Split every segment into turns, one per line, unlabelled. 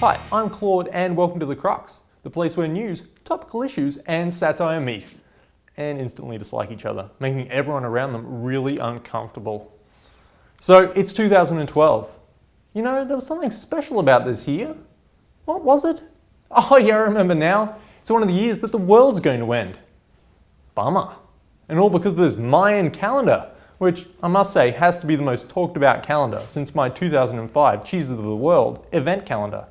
Hi, I'm Claude and welcome to the Crux, the place where news, topical issues and satire meet and instantly dislike each other, making everyone around them really uncomfortable. So it's 2012. You know, there was something special about this year. What was it? Oh yeah, I remember now. It's one of the years that the world's going to end. Bummer. And all because of this Mayan calendar, which I must say has to be the most talked about calendar since my 2005 Cheese of the World event calendar.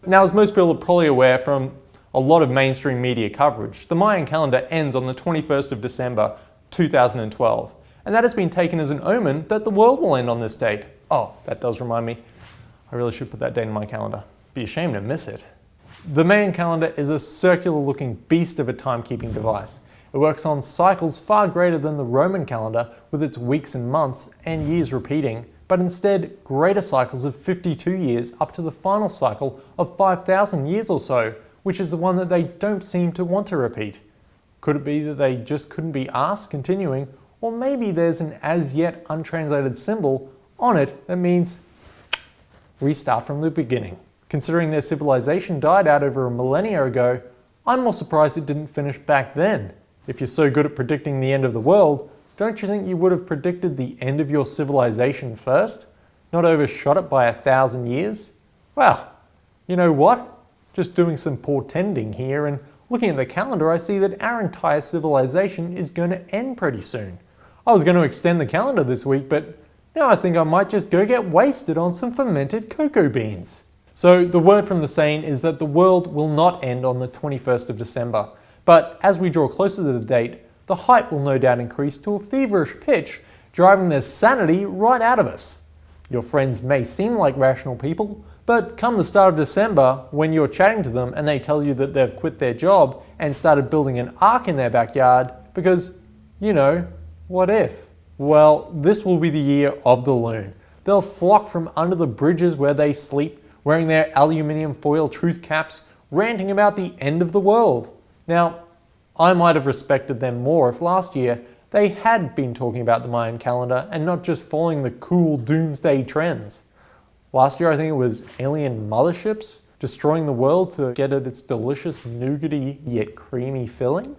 Now, as most people are probably aware from a lot of mainstream media coverage, the Mayan calendar ends on the 21st of December 2012, and that has been taken as an omen that the world will end on this date. Oh, that does remind me, I really should put that date in my calendar. Be ashamed to miss it. The Mayan calendar is a circular-looking beast of a timekeeping device. It works on cycles far greater than the Roman calendar with its weeks and months and years repeating, but instead greater cycles of 52 years up to the final cycle of 5,000 years or so, which is the one that they don't seem to want to repeat. Could it be that they just couldn't be asked continuing, or maybe there's an as yet untranslated symbol on it that means restart from the beginning. Considering their civilization died out over a millennia ago, I'm more surprised it didn't finish back then. If you're so good at predicting the end of the world, don't you think you would have predicted the end of your civilization first? Not overshot it by 1,000 years? Well, you know what? Just doing some portending here and looking at the calendar, I see that our entire civilization is going to end pretty soon. I was going to extend the calendar this week, but now I think I might just go get wasted on some fermented cocoa beans. So the word from the saying is that the world will not end on the 21st of December. But as we draw closer to the date, the hype will no doubt increase to a feverish pitch, driving their sanity right out of us. Your friends may seem like rational people, but come the start of December, when you're chatting to them and they tell you that they've quit their job and started building an ark in their backyard because, you know, what if? Well, this will be the year of the loon. They'll flock from under the bridges where they sleep, wearing their aluminium foil truth caps, ranting about the end of the world. Now, I might have respected them more if last year they had been talking about the Mayan calendar and not just following the cool doomsday trends. Last year I think it was alien motherships destroying the world to get at its delicious nougaty yet creamy filling.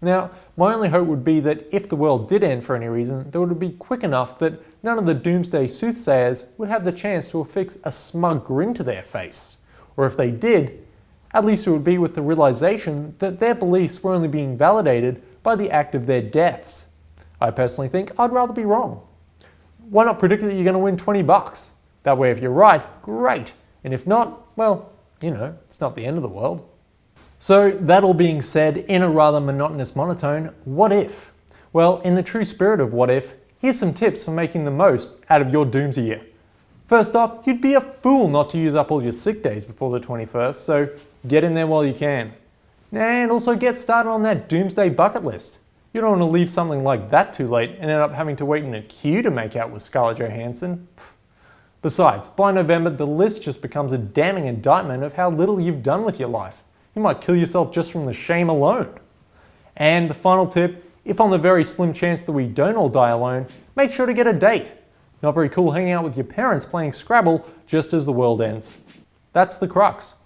Now, my only hope would be that if the world did end for any reason, that it would be quick enough that none of the doomsday soothsayers would have the chance to affix a smug grin to their face. Or if they did, at least it would be with the realization that their beliefs were only being validated by the act of their deaths. I personally think I'd rather be wrong. Why not predict that you're going to win $20? That way if you're right, great. And if not, well, you know, it's not the end of the world. So that all being said, in a rather monotonous monotone, what if? Well, in the true spirit of what if, here's some tips for making the most out of your doomsday year. First off, you'd be a fool not to use up all your sick days before the 21st, so get in there while you can. And also get started on that doomsday bucket list. You don't want to leave something like that too late and end up having to wait in a queue to make out with Scarlett Johansson. Besides, by November, the list just becomes a damning indictment of how little you've done with your life. You might kill yourself just from the shame alone. And the final tip, if on the very slim chance that we don't all die alone, make sure to get a date. Not very cool hanging out with your parents playing Scrabble just as the world ends. That's the Crux.